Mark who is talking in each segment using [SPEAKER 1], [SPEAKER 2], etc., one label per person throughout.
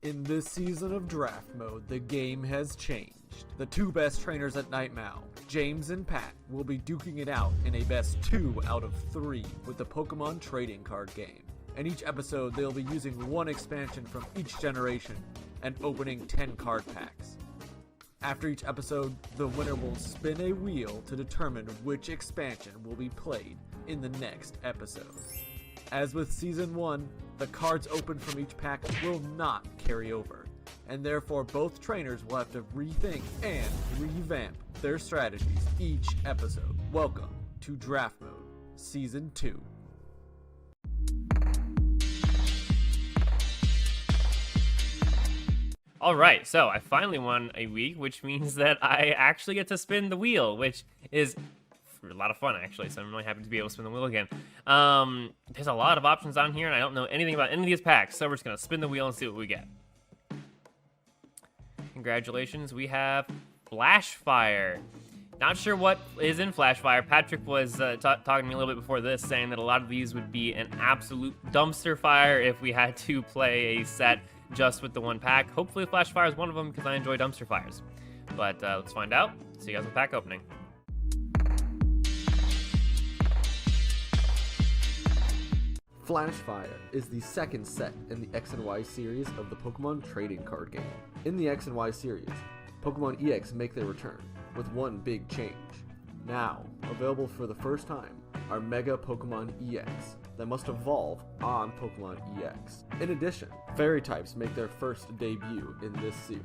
[SPEAKER 1] In this season of Draft Mode, the game has changed. The two best trainers at Night Mao, James and Pat, will be duking it out in a best 2 out of 3 with the Pokemon trading card game. In each episode, they'll be using one expansion from each generation and opening 10 card packs. After each episode, the winner will spin a wheel to determine which expansion will be played in the next episode. As with Season 1, the cards opened from each pack will not carry over, and therefore both trainers will have to rethink and revamp their strategies each episode. Welcome to Draft Mode, Season 2.
[SPEAKER 2] Alright, so I finally won a week, which means that I actually get to spin the wheel, which is a lot of fun, actually, so I'm really happy to be able to spin the wheel again. There's a lot of options on here, and I don't know anything about any of these packs, so we're just going to spin the wheel and see what we get. Congratulations, we have Flashfire. Not sure what is in Flashfire. Patrick was talking to me a little bit before this, saying that a lot of these would be an absolute dumpster fire if we had to play a set just with the one pack. Hopefully Flashfire is one of them, because I enjoy dumpster fires. But let's find out. See you guys with pack opening.
[SPEAKER 1] Flashfire is the second set in the X and Y series of the Pokemon trading card game. In the X and Y series, Pokemon EX make their return, with one big change. Now, available for the first time, are Mega Pokemon EX that must evolve on Pokemon EX. In addition, Fairy types make their first debut in this series.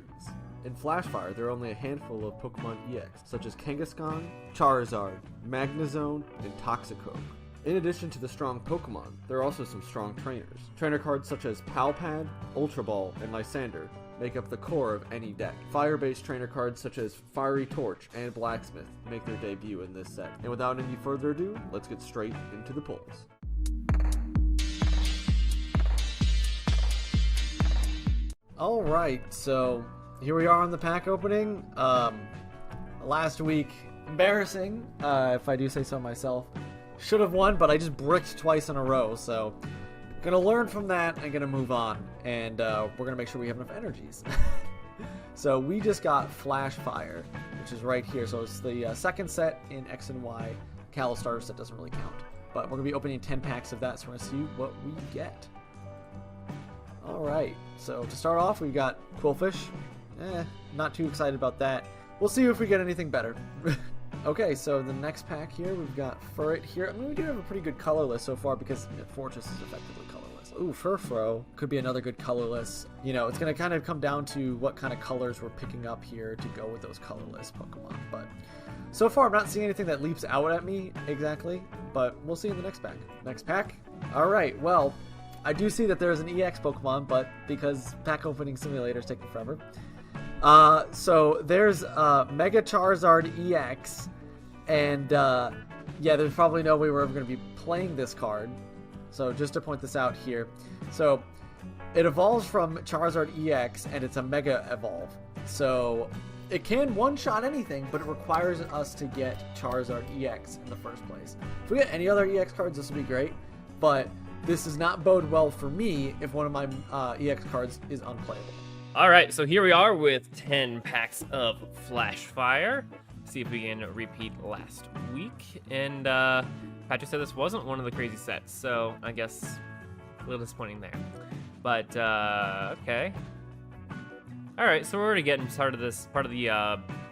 [SPEAKER 1] In Flashfire, there are only a handful of Pokemon EX, such as Kangaskhan, Charizard, Magnezone, and Toxicroak. In addition to the strong Pokemon, there are also some strong trainers. Trainer cards such as Palpad, Ultra Ball, and Lysander make up the core of any deck. Fire-based trainer cards such as Fiery Torch and Blacksmith make their debut in this set. And without any further ado, let's get straight into the pulls. Alright, so here we are on the pack opening. Last week, embarrassing, if I do say so myself. Should have won, but I just bricked twice in a row, so gonna learn from that and gonna move on, and we're gonna make sure we have enough energies. So we just got Flashfire, which is right here. So it's the second set in X and Y. Kalos starter set doesn't really count, but we're gonna be opening 10 packs of that, so we're gonna see what we get. Alright, so to start off, we've got Quillfish. Not too excited about that. We'll see if we get anything better. Okay, so the next pack here, we've got Furret here. I mean, we do have a pretty good color list so far, because Fortress is effectively colorless. Ooh, Furfro could be another good colorless. You know, it's going to kind of come down to what kind of colors we're picking up here to go with those colorless Pokemon. But so far, I'm not seeing anything that leaps out at me exactly, but we'll see in the next pack. Next pack? Alright, well, I do see that there's an EX Pokemon, but because pack opening simulator is taking forever. So there's Mega Charizard EX, and yeah, there's probably no way we're ever going to be playing this card. So just to point this out here, so it evolves from Charizard EX, and it's a Mega Evolve. So it can one-shot anything, but it requires us to get Charizard EX in the first place. If we get any other EX cards, this will be great, but this does not bode well for me if one of my EX cards is unplayable.
[SPEAKER 2] Alright, so here we are with 10 packs of Flashfire. See if we can repeat last week. And Patrick said this wasn't one of the crazy sets, so I guess a little disappointing there. But, okay. Alright, so we're already getting started this part of the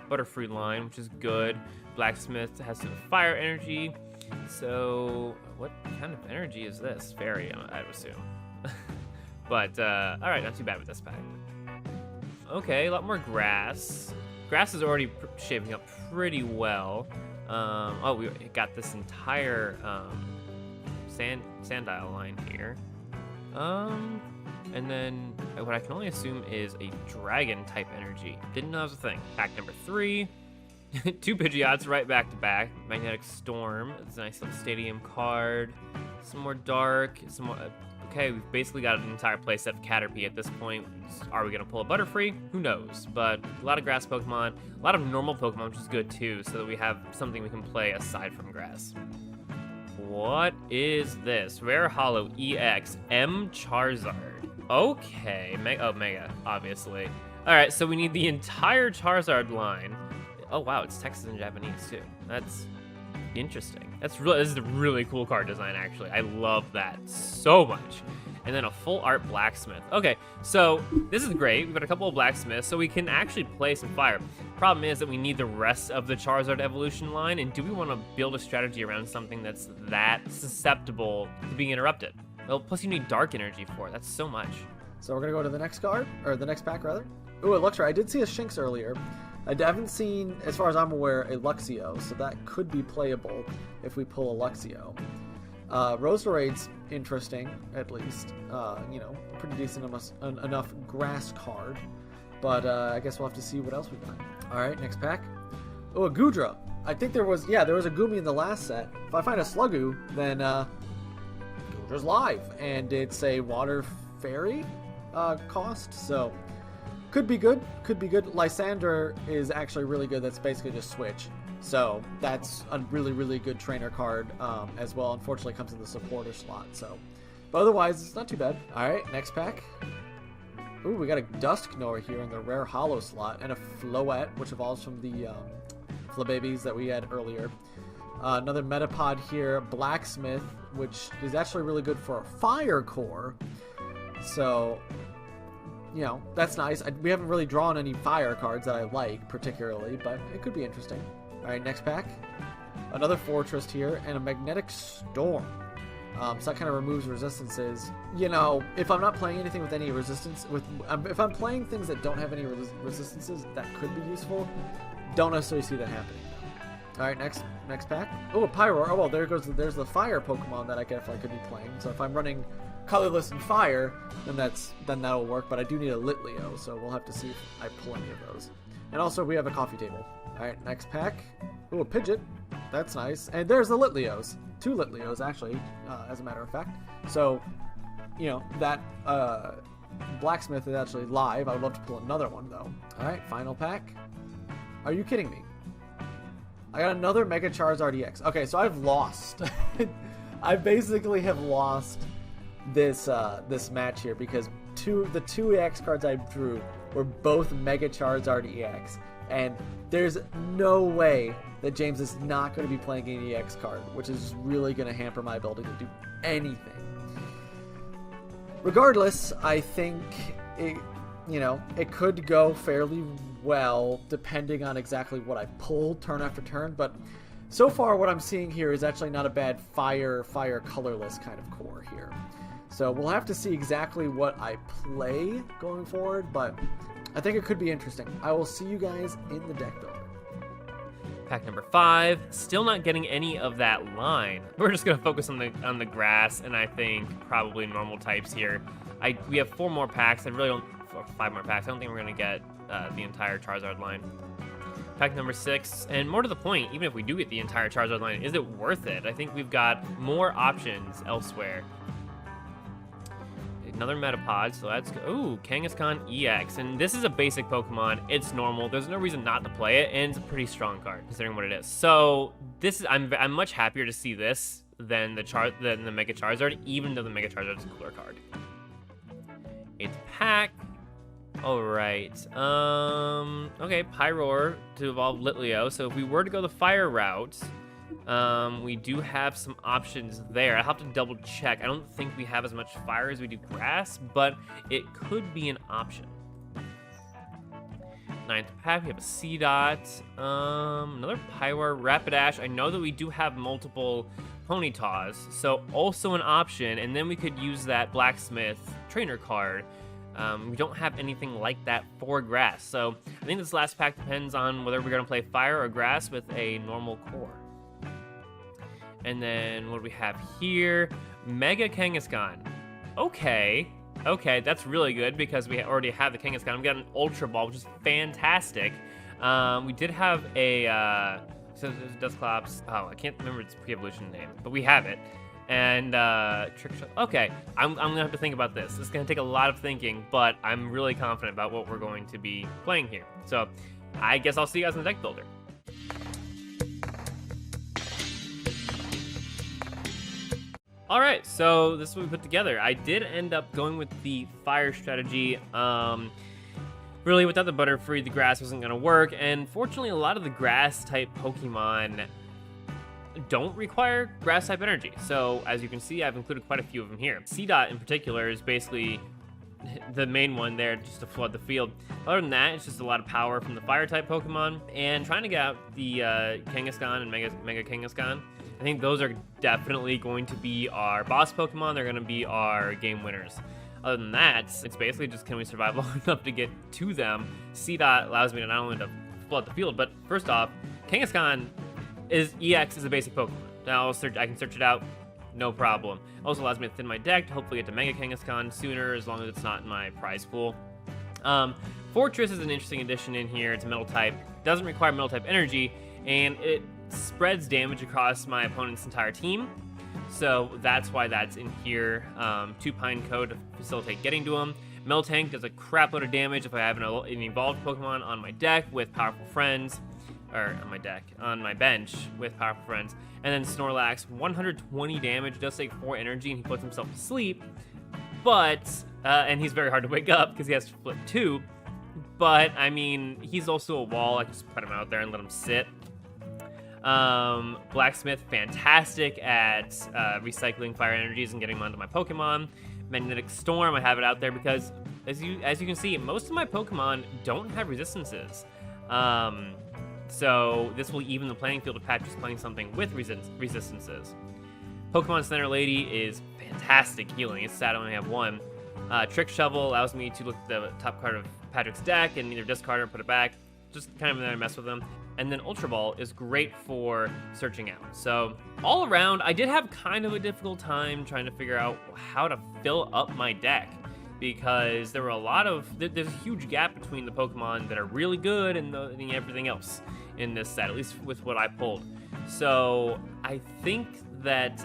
[SPEAKER 2] Butterfree line, which is good. Blacksmith has some fire energy. So, what kind of energy is this? Fairy, I would assume. But, alright, not too bad with this pack. Okay, a lot more grass. Grass is already shaping up pretty well. Oh, we got this entire Sandile line here. And then what I can only assume is a dragon type energy. Didn't know that was a thing. Pack number 3. 2 Pidgeots right back to back. Magnetic Storm. It's a nice little stadium card. Some more dark. Some more. Okay, we've basically got an entire playset of Caterpie at this point. Are we going to pull a Butterfree? Who knows? But a lot of grass Pokemon, a lot of normal Pokemon, which is good too, so that we have something we can play aside from grass. What is this? Rare Hollow EX M Charizard. Okay, Mega, obviously. All right, so we need the entire Charizard line. Oh wow, it's Texas and Japanese too. That's interesting. This is a really cool card design, actually. I love that so much. And then a full art blacksmith. Okay, so this is great. We've got a couple of blacksmiths, so we can actually play some fire. Problem is that we need the rest of the Charizard evolution line, and do we want to build a strategy around something that's that susceptible to being interrupted? Well, plus you need dark energy for it. That's so much.
[SPEAKER 1] So we're gonna go to the next card, or the next pack rather. Ooh, a Luxray. I did see a Shinx earlier. I haven't seen, as far as I'm aware, a Luxio, so that could be playable if we pull a Luxio. Roserade's interesting, at least. You know, pretty decent enough grass card. But I guess we'll have to see what else we got. Alright, next pack. Oh, a Goodra. I think there was a Gumi in the last set. If I find a Slugoo, then Goodra's live. And it's a Water Fairy cost, so could be good. Could be good. Lysander is actually really good. That's basically just switch. So that's a really, really good trainer card as well. Unfortunately, it comes in the supporter slot. So, but otherwise, it's not too bad. All right, next pack. Ooh, we got a Dusknoir here in the rare hollow slot, and a Floette, which evolves from the Flababies that we had earlier. Another Metapod here, Blacksmith, which is actually really good for a Fire Core. So, you know, that's nice. We haven't really drawn any fire cards that I like particularly, but it could be interesting. All right, next pack. Another Fortress here, and a Magnetic Storm. So that kind of removes resistances. You know, if I'm not playing anything with any resistance, if I'm playing things that don't have any resistances, that could be useful. Don't necessarily see that happening. All right, next pack. Oh, a Pyroar. Oh well, there's the fire Pokemon that I definitely could be playing. So if I'm running colorless and fire, then that'll work. But I do need a Litleo, so we'll have to see if I pull any of those. And also we have a coffee table. All right, next pack. Ooh, a Pidgeot. That's nice. And there's the Litleos. 2 Litleos, actually, as a matter of fact. So, you know, that Blacksmith is actually live. I would love to pull another one, though. All right, final pack. Are you kidding me? I got another Mega Charizard EX. Okay, so I've lost. I basically have lost this match here because the two EX cards I drew were both Mega Charizard EX. And there's no way that James is not going to be playing an EX card, which is really going to hamper my ability to do anything. Regardless, I think it could go fairly well depending on exactly what I pull turn after turn, but so far what I'm seeing here is actually not a bad fire colorless kind of core here. So we'll have to see exactly what I play going forward, but I think it could be interesting. I will see you guys in the deck builder.
[SPEAKER 2] Pack number 5, still not getting any of that line. We're just gonna focus on the grass, and I think probably normal types here. We have 4 more packs. I really don't, or 5 more packs. I don't think we're gonna get the entire Charizard line. Pack number 6, and more to the point, even if we do get the entire Charizard line, is it worth it? I think we've got more options elsewhere. Another Metapod, so that's good. Ooh, Kangaskhan EX, and this is a basic Pokemon. It's normal. There's no reason not to play it, and it's a pretty strong card considering what it is. So this is I'm much happier to see this than the Mega Charizard, even though the Mega Charizard is a cooler card. 8th pack. All right. Okay, Pyroar to evolve Litleo. So if we were to go the fire route, we do have some options there. I'll have to double check. I don't think we have as much fire as we do grass, but it could be an option. 9th pack, we have a C-Dot, another Pyroar, Rapidash. I know that we do have multiple Ponytaws, so also an option, and then we could use that Blacksmith trainer card. We don't have anything like that for grass, so I think this last pack depends on whether we're going to play fire or grass with a normal core. And then what do we have here? Mega Kangaskhan. Okay, that's really good because we already have the Kangaskhan. We got an Ultra Ball, which is fantastic. We did have a Dusclops. Oh, I can't remember its pre-evolution name, but we have it. And Trick Shot. Okay, I'm gonna have to think about this. It's gonna take a lot of thinking, but I'm really confident about what we're going to be playing here. So I guess I'll see you guys in the deck builder. All right, so this is what we put together. I did end up going with the fire strategy. Really, without the Butterfree, the grass wasn't going to work. And fortunately, a lot of the grass-type Pokemon don't require grass-type energy. So, as you can see, I've included quite a few of them here. C-Dot in particular is basically the main one there just to flood the field. Other than that, it's just a lot of power from the fire-type Pokemon. And trying to get out the Kangaskhan and Mega Kangaskhan, I think those are definitely going to be our boss Pokemon. They're going to be our game winners. Other than that, it's basically just can we survive long enough to get to them. C-Dot allows me to not only to flood the field, but first off, Kangaskhan EX is a basic Pokemon. Now I can search it out, no problem. Also allows me to thin my deck to hopefully get to Mega Kangaskhan sooner, as long as it's not in my prize pool. Fortress is an interesting addition in here. It's a metal type, doesn't require metal type energy, and it spreads damage across my opponent's entire team. So that's why that's in here. 2 Pine Code to facilitate getting to him. Miltank does a crap load of damage if I have an evolved Pokemon on my deck with powerful friends. Or on my bench with powerful friends. And then Snorlax, 120 damage, does take 4 energy, and he puts himself to sleep. But, and he's very hard to wake up because he has to flip 2. But, I mean, he's also a wall. I can just put him out there and let him sit. Blacksmith, fantastic at recycling fire energies and getting them onto my Pokemon. Magnetic Storm, I have it out there because, as you can see, most of my Pokemon don't have resistances. So this will even the playing field if Patrick's playing something with resistances. Pokemon Center Lady is fantastic healing. It's sad I only have 1. Trick Shovel allows me to look at the top card of Patrick's deck and either discard it or put it back. Just kind of there and mess with them. And then Ultra Ball is great for searching out. So all around, I did have kind of a difficult time trying to figure out how to fill up my deck, because there were there's a huge gap between the Pokemon that are really good and everything else in this set, at least with what I pulled. So I think that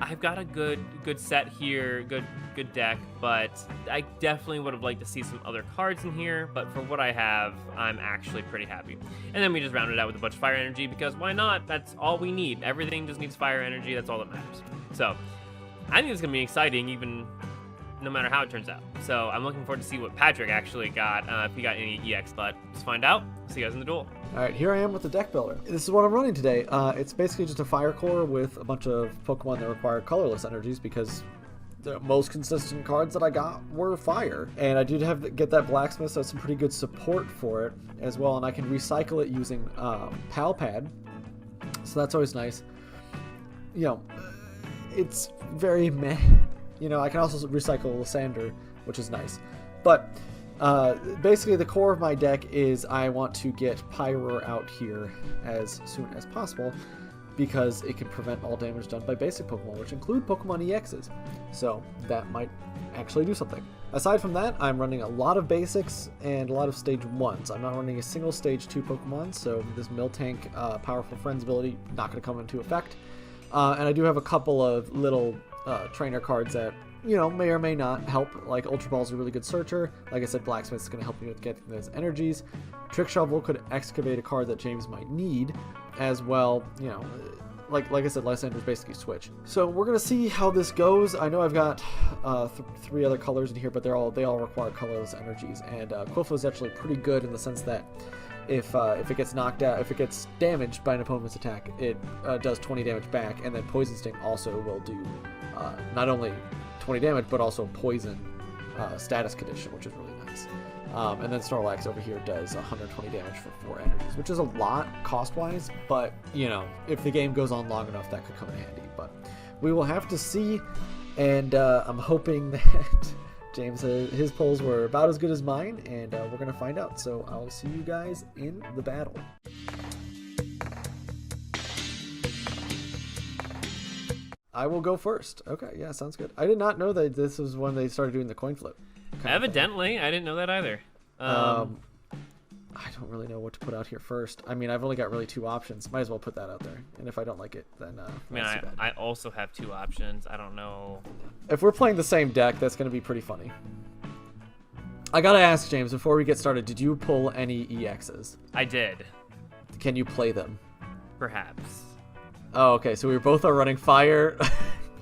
[SPEAKER 2] I've got a good set here, good deck, but I definitely would have liked to see some other cards in here, but for what I have, I'm actually pretty happy. And then we just rounded out with a bunch of fire energy, because why not? That's all we need. Everything just needs fire energy, that's all that matters. So I think it's gonna be exciting, even no matter how it turns out. So I'm looking forward to see what Patrick actually got, if he got any EX, but let's find out. See you guys in the duel.
[SPEAKER 1] All right, here I am with the deck builder. This is what I'm running today. It's basically just a fire core with a bunch of Pokemon that require colorless energies, because the most consistent cards that I got were fire. And I did have to get that Blacksmith, so that's some pretty good support for it as well. And I can recycle it using Pal Pad, so that's always nice. You know, it's very meh. You know, I can also recycle Lysander, which is nice. But basically the core of my deck is I want to get Pyroar out here as soon as possible, because it can prevent all damage done by basic Pokemon, which include Pokemon EXs. So that might actually do something. Aside from that, I'm running a lot of basics and a lot of stage 1s. I'm not running a single stage 2 Pokemon, so this Miltank Powerful Friends ability not going to come into effect. And I do have a couple of little trainer cards that, you know, may or may not help. Like Ultra Ball is a really good searcher. Like I said, Blacksmith is going to help me with getting those energies. Trick Shovel could excavate a card that James might need as well. You know, like I said, Lysander's basically switch. So we're going to see how this goes. I know I've got 3 other colors in here, but they all require colorless energies. And Quilfo is actually pretty good in the sense that if it gets knocked out, if it gets damaged by an opponent's attack, it does 20 damage back, and then Poison Sting also will do not only 20 damage, but also poison status condition, which is really nice. And then Snorlax over here does 120 damage for 4 energies, which is a lot cost-wise, but, you know, if the game goes on long enough, that could come in handy. But we will have to see, and I'm hoping that James, his polls were about as good as mine, and we're going to find out. So I'll see you guys in the battle. I will go first. Okay, yeah, sounds good. I did not know that this was when they started doing the coin flip.
[SPEAKER 2] Evidently, I didn't know that either.
[SPEAKER 1] I don't really know what to put out here first. I mean, I've only got really 2 options. Might as well put that out there. And if I don't like it, then
[SPEAKER 2] I mean, I also have 2 options. I don't know.
[SPEAKER 1] If we're playing the same deck, that's going to be pretty funny. I gotta ask, James, before we get started, did you pull any EXs?
[SPEAKER 2] I did.
[SPEAKER 1] Can you play them?
[SPEAKER 2] Perhaps.
[SPEAKER 1] Oh, okay. So we both are running fire.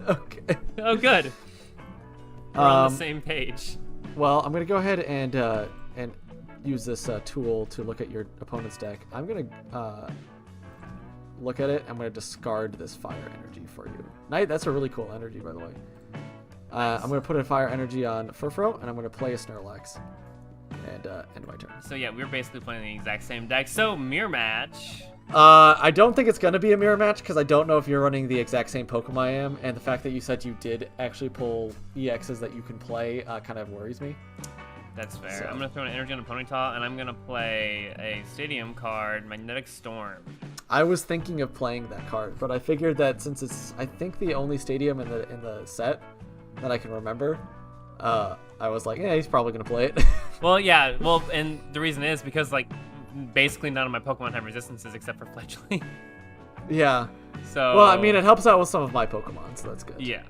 [SPEAKER 1] Okay.
[SPEAKER 2] Oh, good. We're on the same page.
[SPEAKER 1] Well, I'm gonna go ahead and use this tool to look at your opponent's deck. I'm gonna look at it. I'm gonna discard this fire energy for you. That's a really cool energy, by the way. I'm gonna put a fire energy on Furfro, and I'm gonna play a Snorlax, and end my turn.
[SPEAKER 2] So yeah, we're basically playing the exact same deck. So mirror match.
[SPEAKER 1] I don't think it's gonna be a mirror match because I don't know if you're running the exact same Pokemon I am, and the fact that you said you did actually pull EXs that you can play kind of worries me.
[SPEAKER 2] That's fair.
[SPEAKER 1] So.
[SPEAKER 2] I'm gonna throw an energy on a Ponyta, and I'm gonna play a Stadium card, Magnetic Storm.
[SPEAKER 1] I was thinking of playing that card, but I figured that since it's I think the only Stadium in the set that I can remember, I was like, yeah, he's probably gonna play it.
[SPEAKER 2] Well, yeah. Well, and the reason is because like basically none of my Pokemon have resistances except for Fletchling.
[SPEAKER 1] Yeah.
[SPEAKER 2] So.
[SPEAKER 1] Well, I mean, it helps out with some of my Pokemon, so that's good.
[SPEAKER 2] Yeah.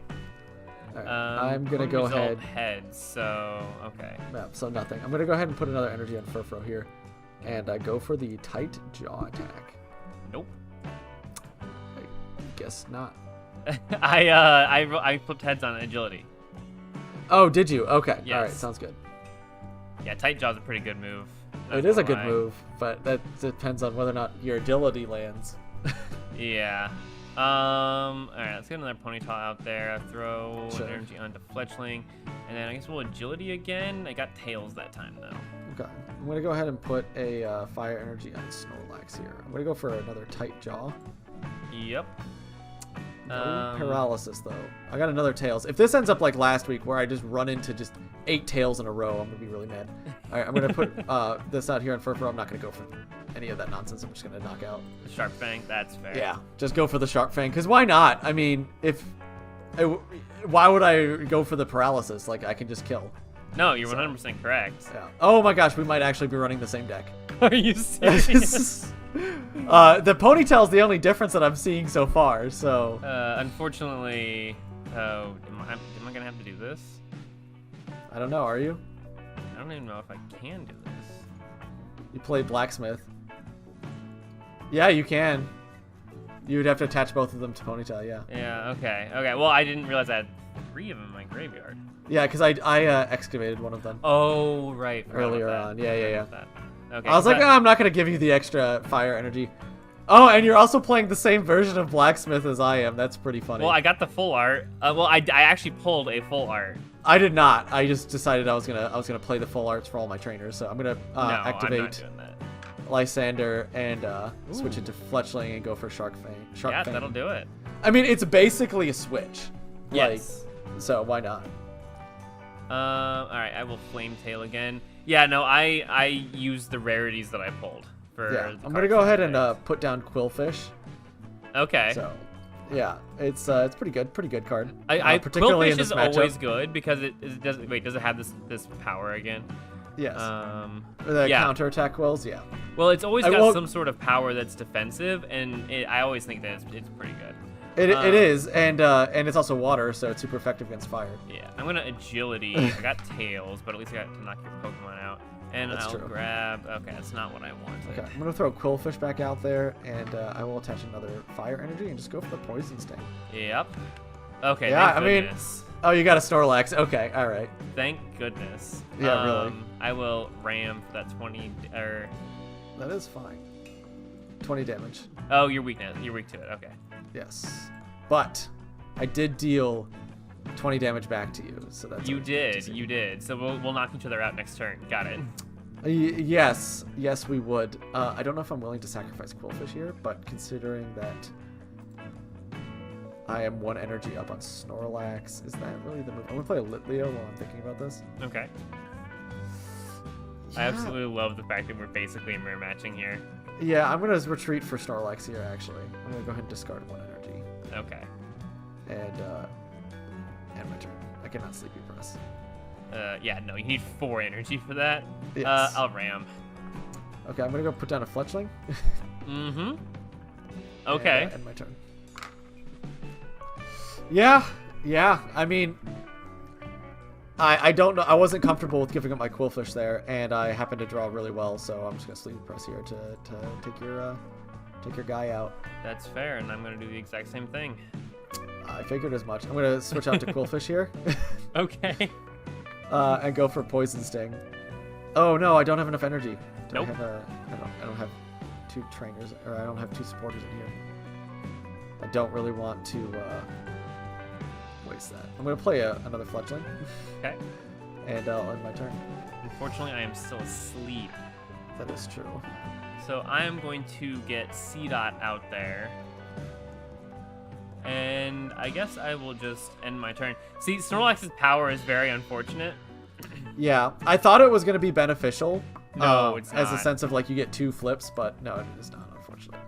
[SPEAKER 1] All right. I'm gonna go ahead.
[SPEAKER 2] Heads. So okay.
[SPEAKER 1] No, so nothing. I'm gonna go ahead and put another energy on Furfro here, and go for the tight jaw attack.
[SPEAKER 2] Nope.
[SPEAKER 1] I guess not.
[SPEAKER 2] I flipped heads on agility.
[SPEAKER 1] Oh, did you? Okay.
[SPEAKER 2] Yes.
[SPEAKER 1] All right. Sounds good.
[SPEAKER 2] Yeah, tight jaw's a pretty good move.
[SPEAKER 1] It is a good move, but that depends on whether or not your agility lands.
[SPEAKER 2] Yeah. All right, let's get another Ponyta out there. Throw
[SPEAKER 1] Sure.
[SPEAKER 2] an energy onto Fletchling, and then I guess we'll agility again. I got tails that time though.
[SPEAKER 1] Okay. I'm gonna go ahead and put a fire energy on Snorlax here. I'm gonna go for another tight jaw.
[SPEAKER 2] Yep.
[SPEAKER 1] No paralysis though. I got another tails. If this ends up like last week where I just run into just 8 tails in a row, I'm gonna be really mad. All right, I'm gonna put this out here on Furfur. I'm not gonna go for any of that nonsense. I'm just gonna knock out.
[SPEAKER 2] Sharp Fang, that's fair.
[SPEAKER 1] Yeah, just go for the Sharp Fang. Cause why not? I mean, why would I go for the paralysis? Like I can just kill.
[SPEAKER 2] No, you're 100% correct.
[SPEAKER 1] Yeah. Oh my gosh, we might actually be running the same deck.
[SPEAKER 2] Are you serious?
[SPEAKER 1] The Ponytail's the only difference that I'm seeing so far. So.
[SPEAKER 2] Unfortunately, am I gonna have to do this?
[SPEAKER 1] I don't know. Are you?
[SPEAKER 2] I don't even know if I can do this.
[SPEAKER 1] You play Blacksmith. Yeah, you can. You would have to attach both of them to Ponytail. Yeah.
[SPEAKER 2] Yeah. Okay. Okay. Well, I didn't realize I had 3 of them in my graveyard.
[SPEAKER 1] Yeah, because I excavated one of them.
[SPEAKER 2] Oh, right.
[SPEAKER 1] Earlier on. Yeah.
[SPEAKER 2] Okay.
[SPEAKER 1] I was like, I'm not gonna give you the extra fire energy. Oh, and you're also playing the same version of Blacksmith as I am. That's pretty funny.
[SPEAKER 2] Well, I got the full art. Well, I actually pulled a full art.
[SPEAKER 1] I did not. I just decided I was gonna play the full arts for all my trainers. So I'm gonna activate
[SPEAKER 2] I'm not doing that.
[SPEAKER 1] Lysander and switch it to Fletchling and go for Shark Fang.
[SPEAKER 2] Yeah, that'll do it.
[SPEAKER 1] I mean, it's basically a switch.
[SPEAKER 2] Yes.
[SPEAKER 1] So why not?
[SPEAKER 2] All right, I will Flame Tail again. Yeah, no, I used the rarities that I pulled for.
[SPEAKER 1] Yeah, I'm gonna go ahead and put down Quillfish.
[SPEAKER 2] Okay.
[SPEAKER 1] So, yeah, it's pretty good card.
[SPEAKER 2] Particularly
[SPEAKER 1] Quillfish
[SPEAKER 2] in this
[SPEAKER 1] is
[SPEAKER 2] matchup.
[SPEAKER 1] always
[SPEAKER 2] good because it does. Wait, does it have this power again?
[SPEAKER 1] Yes.
[SPEAKER 2] Yeah.
[SPEAKER 1] Counterattack Quills, yeah.
[SPEAKER 2] Well, it's always got some sort of power that's defensive, and I always think that it's pretty good.
[SPEAKER 1] It is, and it's also water, so it's super effective against fire.
[SPEAKER 2] Yeah, I'm gonna agility. I got tails, but at least I got to knock your Pokemon out. And
[SPEAKER 1] That's
[SPEAKER 2] I'll
[SPEAKER 1] true.
[SPEAKER 2] grab. Okay, that's not what I wanted.
[SPEAKER 1] Okay, I'm gonna throw Quillfish back out there, and I will attach another fire energy and just go for the Poison Sting.
[SPEAKER 2] Yep. Okay.
[SPEAKER 1] Yeah,
[SPEAKER 2] thank goodness.
[SPEAKER 1] Oh, you got a Snorlax. Okay, all right.
[SPEAKER 2] Thank goodness.
[SPEAKER 1] Yeah, really.
[SPEAKER 2] I will ram for that 20. Or
[SPEAKER 1] that is fine. 20 damage.
[SPEAKER 2] oh, you're weak now. You're weak to it. Okay.
[SPEAKER 1] Yes, but I did deal 20 damage back to you, so that's
[SPEAKER 2] You did. So we'll knock each other out next turn. Got it.
[SPEAKER 1] Yes, we would. I don't know if I'm willing to sacrifice Quillfish here, but considering that I am 1 energy up on Snorlax, is that really the move? I'm gonna play a Litleo while I'm thinking about this.
[SPEAKER 2] Okay.
[SPEAKER 1] Yeah.
[SPEAKER 2] I absolutely love the fact that we're basically mirror matching here.
[SPEAKER 1] Yeah, I'm gonna retreat for Snorlax here. Actually, I'm gonna go ahead and discard 1 energy.
[SPEAKER 2] Okay.
[SPEAKER 1] And my turn. I cannot sleepy press.
[SPEAKER 2] Yeah, no, you need 4 energy for that.
[SPEAKER 1] Yes.
[SPEAKER 2] I'll ram.
[SPEAKER 1] Okay, I'm gonna go put down a Fletchling.
[SPEAKER 2] Mm-hmm. Okay.
[SPEAKER 1] And my turn. Yeah. I mean, I don't know. I wasn't comfortable with giving up my Quillfish there, and I happened to draw really well, so I'm just gonna sleepy press here to take your guy out.
[SPEAKER 2] That's fair, and I'm gonna do the exact same thing.
[SPEAKER 1] I figured as much. I'm going to switch out to Quillfish here.
[SPEAKER 2] Okay.
[SPEAKER 1] And go for Poison Sting. Oh no, I don't have enough energy.
[SPEAKER 2] Nope.
[SPEAKER 1] I don't have 2 trainers, or I don't have 2 supporters in here. I don't really want to waste that. I'm going to play another Fletchling.
[SPEAKER 2] Okay.
[SPEAKER 1] And I'll end my turn.
[SPEAKER 2] Unfortunately, I am still asleep.
[SPEAKER 1] That is true.
[SPEAKER 2] So I am going to get C-Dot out there. And I guess I will just end my turn. See, Snorlax's power is very unfortunate.
[SPEAKER 1] Yeah, I thought it was going to be beneficial.
[SPEAKER 2] No, it's not.
[SPEAKER 1] As a sense of like you get 2 flips, but no, it is not, unfortunately.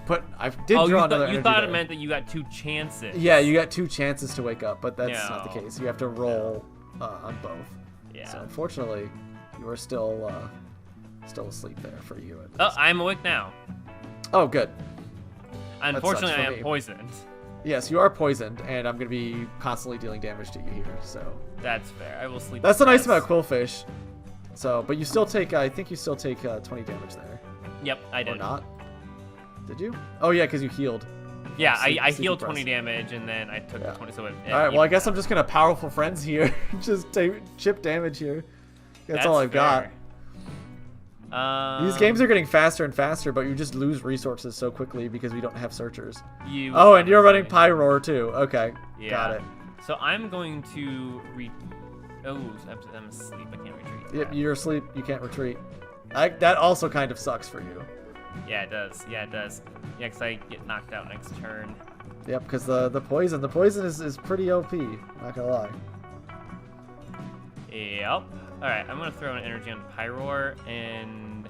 [SPEAKER 1] But I did draw another energy
[SPEAKER 2] you thought
[SPEAKER 1] there.
[SPEAKER 2] it meant that you got 2 chances.
[SPEAKER 1] Yeah, you got 2 chances to wake up, but that's not the
[SPEAKER 2] No.
[SPEAKER 1] case. You have to roll on both.
[SPEAKER 2] Yeah.
[SPEAKER 1] So unfortunately, you are still asleep there for you. At
[SPEAKER 2] Oh,
[SPEAKER 1] least.
[SPEAKER 2] I'm awake now.
[SPEAKER 1] Oh, good.
[SPEAKER 2] Unfortunately,
[SPEAKER 1] for
[SPEAKER 2] I am
[SPEAKER 1] me.
[SPEAKER 2] poisoned.
[SPEAKER 1] Yes, you are poisoned, and I'm going to be constantly dealing damage to you here. So
[SPEAKER 2] That's fair. I will sleep.
[SPEAKER 1] that's the nice
[SPEAKER 2] less.
[SPEAKER 1] about Quillfish. So, but you still take, I think you still take 20 damage there.
[SPEAKER 2] Yep, I did.
[SPEAKER 1] Or not? Did you? Oh yeah, because you healed.
[SPEAKER 2] Yeah,
[SPEAKER 1] Sleep-
[SPEAKER 2] I
[SPEAKER 1] sleepy
[SPEAKER 2] healed
[SPEAKER 1] press.
[SPEAKER 2] 20 damage, and then I took
[SPEAKER 1] Yeah.
[SPEAKER 2] 20. So it,
[SPEAKER 1] All right. Well, I guess I'm just gonna powerful friends here. Just take chip damage here. That's all I've got. These games are getting faster and faster, but you just lose resources so quickly because we don't have searchers. Oh, and you're running Pyroar too. Okay,
[SPEAKER 2] Yeah.
[SPEAKER 1] got it.
[SPEAKER 2] So I'm going to Oh, I'm asleep. I can't retreat.
[SPEAKER 1] Yep, you're asleep. You can't retreat. That also kind of sucks for you.
[SPEAKER 2] Yeah, it does. Yeah, it does. Yeah, because I get knocked out next turn.
[SPEAKER 1] Yep, because the poison is pretty OP. Not gonna lie.
[SPEAKER 2] Yep. All right, I'm gonna throw an energy on Pyroar, and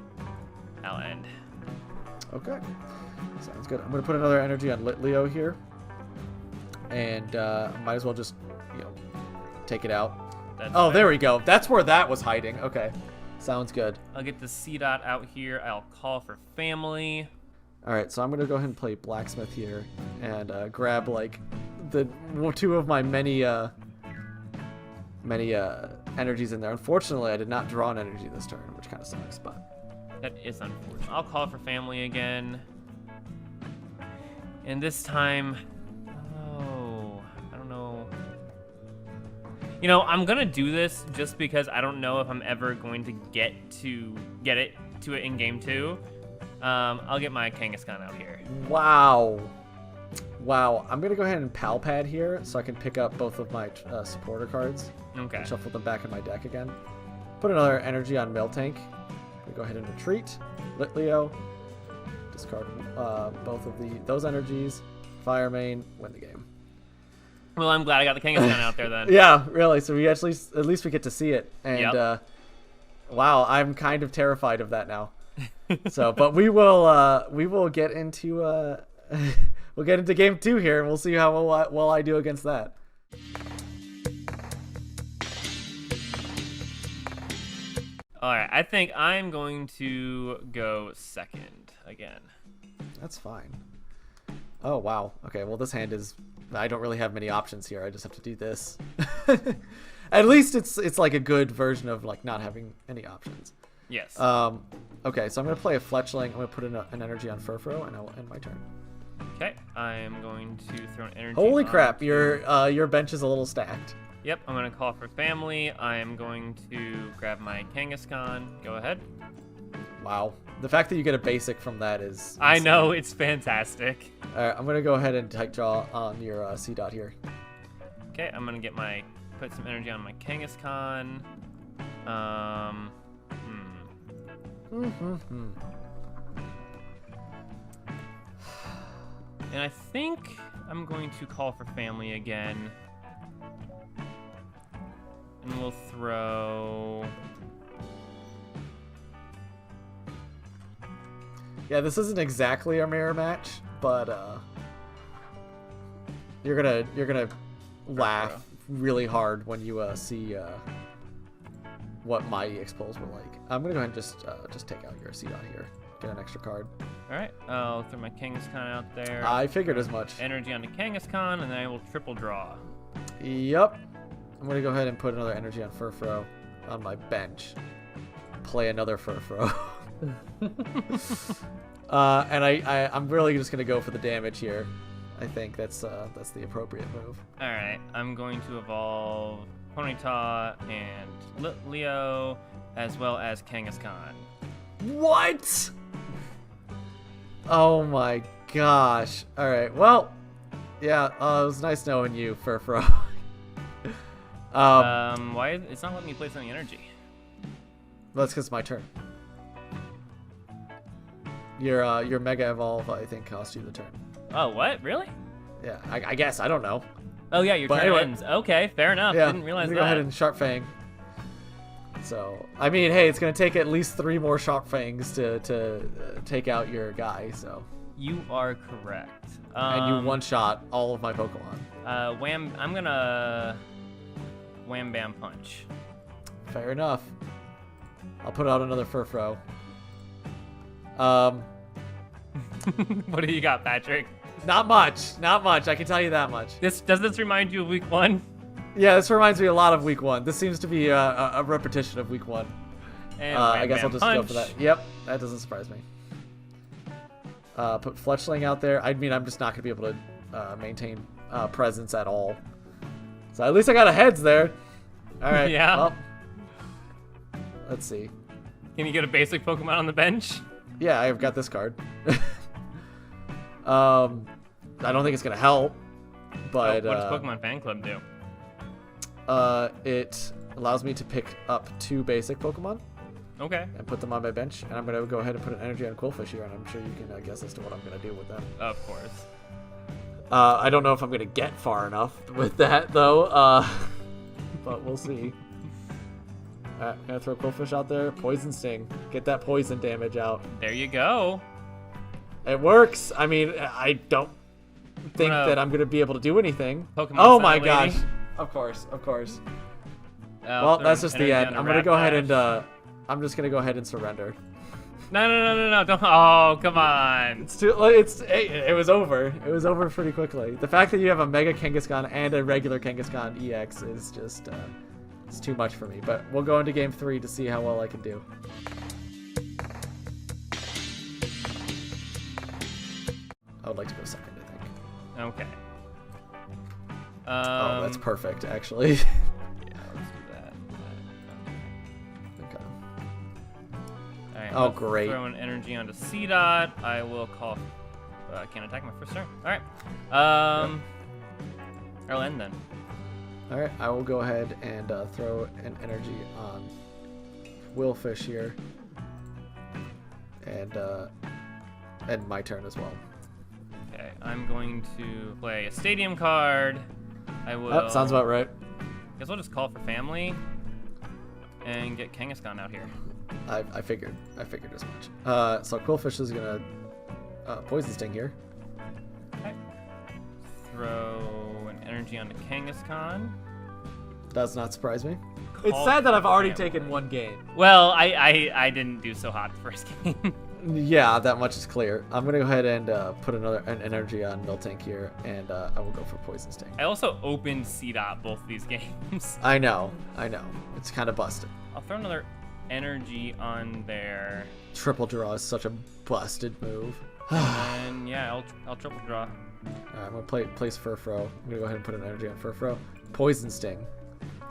[SPEAKER 2] I'll end.
[SPEAKER 1] Okay, sounds good. I'm gonna put another energy on Litleo here, and might as well just take it out.
[SPEAKER 2] That's
[SPEAKER 1] Oh,
[SPEAKER 2] fair.
[SPEAKER 1] there we go. That's where that was hiding. Okay, sounds good.
[SPEAKER 2] I'll get the C-Dot out here. I'll call for family.
[SPEAKER 1] All right, so I'm gonna go ahead and play Blacksmith here, and grab like the 2 of my many energies in there. Unfortunately, I did not draw an energy this turn, which kind of sucks, but.
[SPEAKER 2] That is unfortunate. I'll call for family again. And this time, oh, I don't know. I'm gonna do this just because I don't know if I'm ever going to get it in game 2. I'll get my Kangaskhan out here.
[SPEAKER 1] Wow. I'm gonna go ahead and Pal Pad here, so I can pick up both of my supporter cards.
[SPEAKER 2] Okay.
[SPEAKER 1] And shuffle them back in my deck again. Put another energy on Miltank. Go ahead and retreat. Litleo. Discard both of those energies. Fire Main. Win the game.
[SPEAKER 2] Well, I'm glad I got the Kangaskhan out there then.
[SPEAKER 1] Yeah, really. So we at least we get to see it. And
[SPEAKER 2] Yep.
[SPEAKER 1] wow, I'm kind of terrified of that now. So, but we will get into we'll get into game 2 here, and we'll see how well I do against that.
[SPEAKER 2] All right, I think I'm going to go second again.
[SPEAKER 1] That's fine. Oh, wow. Okay, well, this hand is... I don't really have many options here. I just have to do this. At least it's like a good version of like not having any options.
[SPEAKER 2] Yes.
[SPEAKER 1] Okay, so I'm going to play a Fletchling. I'm going to put an energy on Furfro, and I'll end my turn.
[SPEAKER 2] Okay, I'm going to throw an energy
[SPEAKER 1] Holy
[SPEAKER 2] on-
[SPEAKER 1] crap, your bench is a little stacked.
[SPEAKER 2] Yep, I'm going to call for family. I am going to grab my Kangaskhan. Go ahead.
[SPEAKER 1] Wow. The fact that you get a basic from that is...
[SPEAKER 2] I
[SPEAKER 1] insane.
[SPEAKER 2] know, it's fantastic.
[SPEAKER 1] Alright, I'm going to go ahead and tight draw on your C-Dot here.
[SPEAKER 2] Okay, I'm going to put some energy on my Kangaskhan. And I think I'm going to call for family again. And we'll throw...
[SPEAKER 1] Yeah, this isn't exactly a mirror match, but you're gonna laugh really hard when you see what my expos were like. I'm gonna go ahead and just take out your C-Dot here. Get an extra card.
[SPEAKER 2] Alright, I'll throw my Kangaskhan out there.
[SPEAKER 1] I figured as much.
[SPEAKER 2] Energy onto Kangaskhan, and then I will triple draw.
[SPEAKER 1] Yep. I'm gonna go ahead and put another energy on Furfro on my bench. Play another Furfro. And I'm really just gonna go for the damage here. I think that's the appropriate move.
[SPEAKER 2] All right, I'm going to evolve Ponyta and Leo, as well as Kangaskhan.
[SPEAKER 1] What? Oh my gosh. All right. Well, yeah. It was nice knowing you, Furfro.
[SPEAKER 2] Why it's not letting me place any energy?
[SPEAKER 1] That's because it's my turn. Your Mega Evolve, I think, cost you the turn.
[SPEAKER 2] Oh, what? Really?
[SPEAKER 1] Yeah, I guess. I don't know.
[SPEAKER 2] Oh yeah, your
[SPEAKER 1] But
[SPEAKER 2] turn
[SPEAKER 1] anyway.
[SPEAKER 2] ends. Okay, fair enough.
[SPEAKER 1] Yeah,
[SPEAKER 2] Didn't realize
[SPEAKER 1] I'm
[SPEAKER 2] that.
[SPEAKER 1] gonna go ahead and Sharp Fang. So, I mean, hey, it's gonna take at least 3 more Sharp Fangs to take out your guy. So.
[SPEAKER 2] You are correct.
[SPEAKER 1] And you one-shot all of my Pokemon.
[SPEAKER 2] I'm gonna Wham Bam Punch.
[SPEAKER 1] Fair enough. I'll put out another Furfro.
[SPEAKER 2] What do you got, Patrick?
[SPEAKER 1] Not much. Not much. I can tell you that much.
[SPEAKER 2] Does this remind you of week 1?
[SPEAKER 1] Yeah, this reminds me a lot of week 1. This seems to be a repetition of week 1.
[SPEAKER 2] And
[SPEAKER 1] I guess I'll
[SPEAKER 2] Bam
[SPEAKER 1] just go
[SPEAKER 2] Punch.
[SPEAKER 1] for that. Yep, that doesn't surprise me. Put Fletchling out there. I mean, I'm just not going to be able to maintain presence at all. So at least I got a heads there. All right.
[SPEAKER 2] Yeah.
[SPEAKER 1] Well, let's see.
[SPEAKER 2] Can you get a basic Pokemon on the bench?
[SPEAKER 1] Yeah, I've got this card. I don't think it's going to help. But
[SPEAKER 2] what does Pokemon Fan Club do?
[SPEAKER 1] it allows me to pick up 2 basic Pokemon.
[SPEAKER 2] Okay.
[SPEAKER 1] And put them on my bench, and I'm going to go ahead and put an energy on Quillfish here, and I'm sure you can guess as to what I'm going to do with them.
[SPEAKER 2] Of course.
[SPEAKER 1] I don't know if I'm going to get far enough with that, though, but we'll see. Alright, I'm going to throw Quillfish out there. Poison Sting. Get that poison damage out.
[SPEAKER 2] There you go.
[SPEAKER 1] It works! I mean, I don't think
[SPEAKER 2] Wanna-
[SPEAKER 1] that I'm going to be able to do anything.
[SPEAKER 2] Pokemon
[SPEAKER 1] Oh my
[SPEAKER 2] Lady?
[SPEAKER 1] gosh! Of course, of course.
[SPEAKER 2] I'll
[SPEAKER 1] Well,
[SPEAKER 2] throw
[SPEAKER 1] that's
[SPEAKER 2] an
[SPEAKER 1] just the
[SPEAKER 2] energy
[SPEAKER 1] end.
[SPEAKER 2] on a
[SPEAKER 1] I'm going to go ahead and,
[SPEAKER 2] Rapidash.
[SPEAKER 1] I'm just going to go ahead and surrender.
[SPEAKER 2] No, don't. Oh, come on.
[SPEAKER 1] It was over. It was over pretty quickly. The fact that you have a Mega Kangaskhan and a regular Kangaskhan EX is just, it's too much for me. But we'll go into game 3 to see how well I can do. I would like to go second, I think.
[SPEAKER 2] Okay.
[SPEAKER 1] Oh, that's perfect, actually.
[SPEAKER 2] Yeah, let's do that.
[SPEAKER 1] Okay.
[SPEAKER 2] All right,
[SPEAKER 1] Oh,
[SPEAKER 2] let's
[SPEAKER 1] great.
[SPEAKER 2] Throw an energy onto C-Dot. I will call. I can't attack my first turn. All right. I'll end then.
[SPEAKER 1] Alright, I will go ahead and throw an energy on Willfish here. And my turn as well.
[SPEAKER 2] Okay, I'm going to play a stadium card. I will.
[SPEAKER 1] Oh, sounds about right.
[SPEAKER 2] Guess I'll just call for family and get Kangaskhan out here.
[SPEAKER 1] I figured as much. So Quillfish is gonna Poison Sting here.
[SPEAKER 2] Okay. Throw an energy onto Kangaskhan.
[SPEAKER 1] Does not surprise me.
[SPEAKER 2] Call
[SPEAKER 1] It's sad that I've already
[SPEAKER 2] family.
[SPEAKER 1] taken 1 game.
[SPEAKER 2] Well, I didn't do so hot the first game.
[SPEAKER 1] Yeah, that much is clear. I'm gonna go ahead and put an energy on Miltank here, and I will go for Poison Sting.
[SPEAKER 2] I also opened C-Dot both these games.
[SPEAKER 1] I know. It's kind of busted.
[SPEAKER 2] I'll throw another energy on there.
[SPEAKER 1] Triple draw is such a busted move.
[SPEAKER 2] And yeah, I'll triple draw.
[SPEAKER 1] Alright, I'm gonna place Furfro. I'm gonna go ahead and put an energy on Furfro. Poison Sting.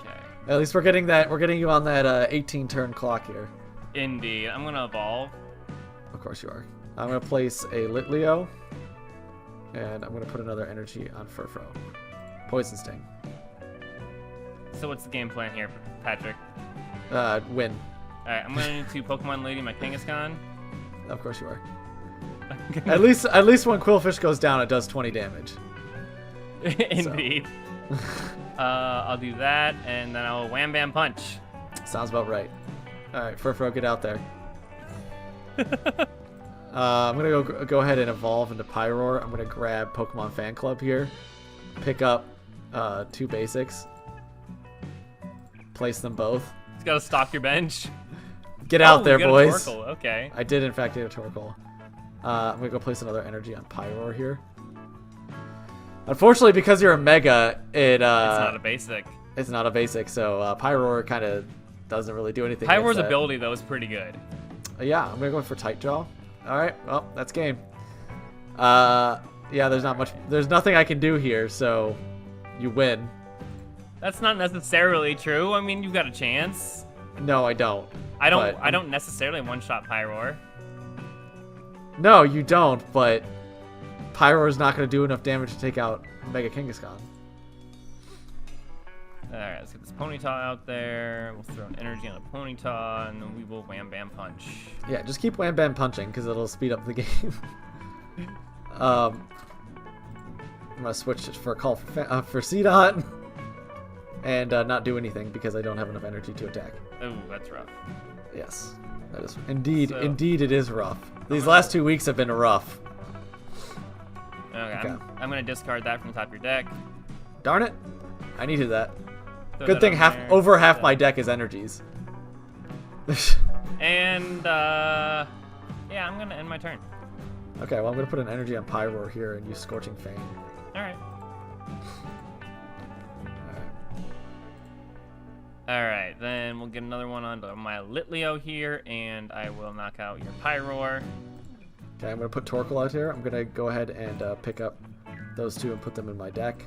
[SPEAKER 2] Okay.
[SPEAKER 1] At least we're getting you on that 18 turn clock here.
[SPEAKER 2] Indeed. I'm gonna evolve.
[SPEAKER 1] Of course you are. I'm gonna place a Litleo, and I'm gonna put another energy on Furfro. Poison Sting.
[SPEAKER 2] So what's the game plan here, Patrick?
[SPEAKER 1] Win.
[SPEAKER 2] Alright, I'm going to Pokemon Lady my Kangaskhan.
[SPEAKER 1] Of course you are. At least when Quillfish goes down, it does 20 damage.
[SPEAKER 2] Indeed. I'll do that, and then I'll Wham Bam Punch.
[SPEAKER 1] Sounds about right. Alright, Furfro, get out there. I'm gonna go ahead and evolve into Pyroar. I'm gonna grab Pokemon Fan Club here, pick up 2 basics, place them both.
[SPEAKER 2] Just gotta stock your bench.
[SPEAKER 1] Get out
[SPEAKER 2] Oh,
[SPEAKER 1] there,
[SPEAKER 2] you got a
[SPEAKER 1] boys.
[SPEAKER 2] Torkoal, okay.
[SPEAKER 1] I did in fact get a Torkoal. I'm gonna go place another energy on Pyroar here. Unfortunately, because you're a Mega,
[SPEAKER 2] It's not a basic.
[SPEAKER 1] it's not a basic, so Pyroar kind of doesn't really do anything.
[SPEAKER 2] Pyroar's
[SPEAKER 1] against that.
[SPEAKER 2] ability, though, is pretty good.
[SPEAKER 1] Yeah, I'm gonna go for Tight Jaw. All right, well, that's game. I'm Yeah, there's not much. There's nothing I can do here, so you win.
[SPEAKER 2] That's not necessarily true. I mean, you've got a chance.
[SPEAKER 1] No, I don't.
[SPEAKER 2] I don't necessarily one-shot Pyroar.
[SPEAKER 1] No, you don't, but Pyroar's not going to do enough damage to take out Mega Kangaskhan.
[SPEAKER 2] Alright, let's get this Ponyta out there. We'll throw an energy on a Ponyta, and then we will Wham Bam Punch.
[SPEAKER 1] Yeah, just keep Wham Bam punching, because it'll speed up the game. I'm going to switch it for a call for C-Dot, and not do anything, because I don't have enough energy to attack.
[SPEAKER 2] Oh, that's rough.
[SPEAKER 1] Yes, that is indeed,
[SPEAKER 2] So-
[SPEAKER 1] indeed it is rough. These last 2 weeks have been rough.
[SPEAKER 2] Okay, I'm going to discard that from the top of your deck.
[SPEAKER 1] Darn it. I needed that.
[SPEAKER 2] Throw
[SPEAKER 1] Good
[SPEAKER 2] that
[SPEAKER 1] thing
[SPEAKER 2] on there.
[SPEAKER 1] over half my deck is energies.
[SPEAKER 2] And, yeah, I'm going to end my turn.
[SPEAKER 1] Okay, well, I'm going to put an energy on Pyroar here and use Scorching Fang.
[SPEAKER 2] Alright. Alright, then we'll get another one onto my Litleo here, and I will knock out your Pyroar.
[SPEAKER 1] Okay, I'm going to put Torkoal out here. I'm going to go ahead and pick up those two and put them in my deck.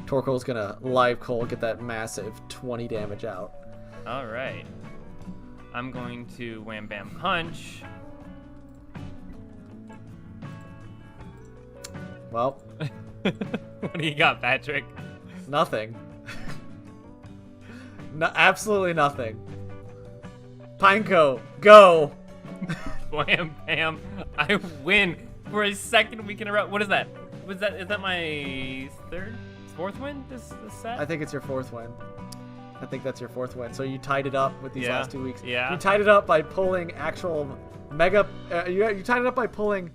[SPEAKER 1] Torkoal's going to Live Coal, get that massive 20 damage out.
[SPEAKER 2] Alright. I'm going to Wham Bam Punch.
[SPEAKER 1] Well,
[SPEAKER 2] What do you got, Patrick?
[SPEAKER 1] nothing. No, absolutely nothing. Pineco, go!
[SPEAKER 2] Wham Bam. I win for a second week in a row. What is that? Is that my fourth win this set?
[SPEAKER 1] I think it's your fourth win. I think that's your fourth win. So you tied it up with these last 2 weeks.
[SPEAKER 2] Yeah.
[SPEAKER 1] You tied it up by pulling actual Mega... you tied it up by pulling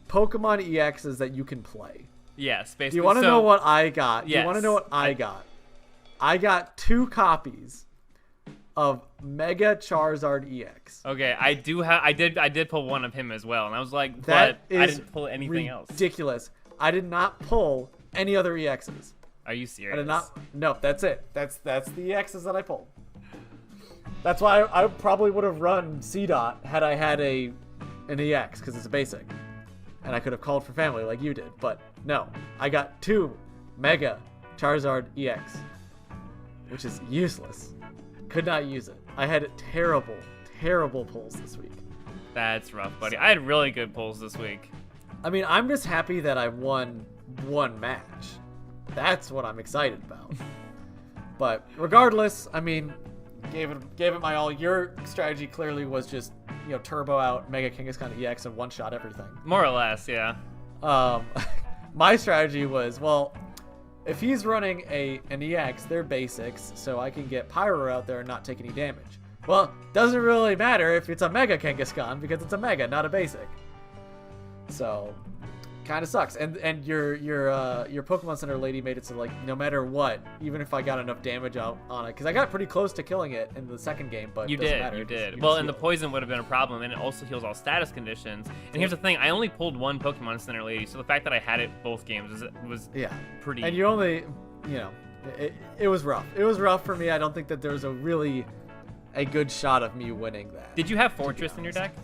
[SPEAKER 1] Pokemon EXs that you can play.
[SPEAKER 2] Yes, basically.
[SPEAKER 1] Do you want to know what I got?
[SPEAKER 2] Yes,
[SPEAKER 1] Do you want to know what I got? I got 2 copies of Mega Charizard EX.
[SPEAKER 2] Okay, I did pull one of him as well, and I was like,
[SPEAKER 1] That
[SPEAKER 2] but I
[SPEAKER 1] is
[SPEAKER 2] didn't pull anything else.
[SPEAKER 1] ridiculous. I did not pull any other EXs.
[SPEAKER 2] Are you serious?
[SPEAKER 1] I did not. No, that's it. That's the EXs that I pulled. That's why I probably would have run C-Dot had I had an EX, because it's a basic. And I could have called for family like you did. But no, I got 2 Mega Charizard EX, which is useless. Could not use it. I had terrible, terrible pulls this week.
[SPEAKER 2] That's rough, buddy. I had really good pulls this week.
[SPEAKER 1] I mean, I'm just happy that I won 1 match. That's what I'm excited about. But regardless, I mean, gave it my all. Your strategy clearly was just, turbo out Mega Kangaskhan EX and one-shot everything.
[SPEAKER 2] More or less, yeah.
[SPEAKER 1] My strategy was, well, if he's running an EX, they're basics, so I can get Pyro out there and not take any damage. Well, doesn't really matter if it's a Mega Kangaskhan because it's a Mega, not a basic. So, kind of sucks. And your Pokemon Center lady made it so, like, no matter what, even if I got enough damage out on it, because I got pretty close to killing it in the second game, but
[SPEAKER 2] You
[SPEAKER 1] it doesn't
[SPEAKER 2] did,
[SPEAKER 1] matter.
[SPEAKER 2] you did.
[SPEAKER 1] You
[SPEAKER 2] Well,
[SPEAKER 1] just
[SPEAKER 2] and the
[SPEAKER 1] heal.
[SPEAKER 2] poison would have been a problem, and it also heals all status conditions. And here's the thing, I only pulled 1 Pokemon Center Lady, so the fact that I had it both games was
[SPEAKER 1] Yeah.
[SPEAKER 2] pretty...
[SPEAKER 1] And you only, it was rough. It was rough for me. I don't think that there was a good shot of me winning that.
[SPEAKER 2] Did you have Fortress in your deck?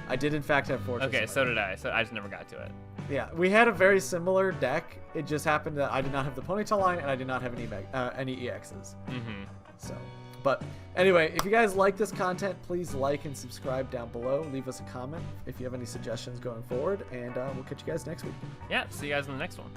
[SPEAKER 1] I did in fact have Fortress.
[SPEAKER 2] Okay,
[SPEAKER 1] in my
[SPEAKER 2] so
[SPEAKER 1] deck.
[SPEAKER 2] did I. So I just never got to it.
[SPEAKER 1] Yeah, we had a very similar deck. It just happened that I did not have the Ponyta line and I did not have any EXs.
[SPEAKER 2] Mm-hmm.
[SPEAKER 1] So, but anyway, if you guys like this content, please like and subscribe down below. Leave us a comment if you have any suggestions going forward, and we'll catch you guys next week.
[SPEAKER 2] Yeah, see you guys in the next one.